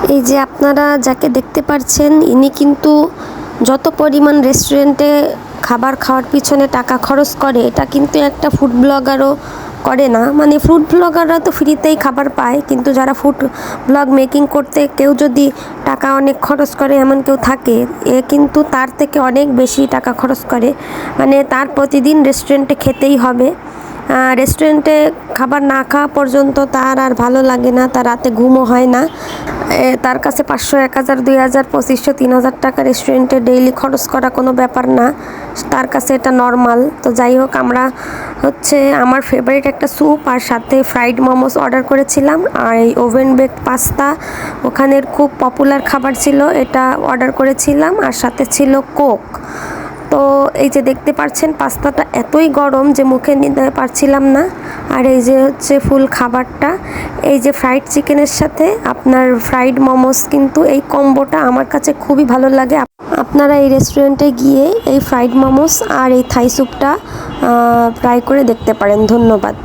এই যে আপনারা যাকে দেখতে পাচ্ছেন, ইনি কিন্তু যত পরিমাণ রেস্টুরেন্টে খাবার খাওয়ার পিছনে টাকা খরচ করে, এটা কিন্তু একটা ফুড ব্লগারও করে না। মানে ফুড ব্লগাররা তো ফ্রিতেই খাবার পায়, কিন্তু যারা ফুড ব্লগ মেকিং করতে কেউ যদি টাকা অনেক খরচ করে এমন কেউ থাকে, এ কিন্তু তার থেকে অনেক বেশি টাকা খরচ করে। মানে তার প্রতিদিন রেস্টুরেন্টে খেতেই হবে। রেস্টুরেন্টে খাবার না খাওয়া পর্যন্ত তার আর ভালো লাগে না, তার রাতে ঘুমও হয় না। তার কাছে 500, 1000, 2000, 2500, 3000 টাকা রেস্টুরেন্টে ডেইলি খরচ করা কোনো ব্যাপার না, তার কাছে এটা নর্মাল। তো যাই হোক, আমরা আমার ফেভারিট একটা স্যুপ আর সাথে ফ্রাইড মোমোস অর্ডার করেছিলাম, আর এই ওভেন বেকড পাস্তা ওখানের খুব পপুলার খাবার ছিল, এটা অর্ডার করেছিলাম, আর সাথে ছিল কোক। তো এই যে দেখতে পাচ্ছেন, পাস্তাটা এতই গরম যে মুখে নিতে পারছিলাম না। আর এই যে ফুল খাবারটা, এই যে ফ্রাইড চিকেনের সাথে আপনার ফ্রাইড মোমোস, কিন্তু এই কম্বোটা আমার কাছে খুবই ভালো লাগে। আপনারা এই রেস্টুরেন্টে গিয়ে এই ফ্রাইড মোমোস আর এই থাই স্যুপটা ট্রাই করে দেখতে পারেন। ধন্যবাদ।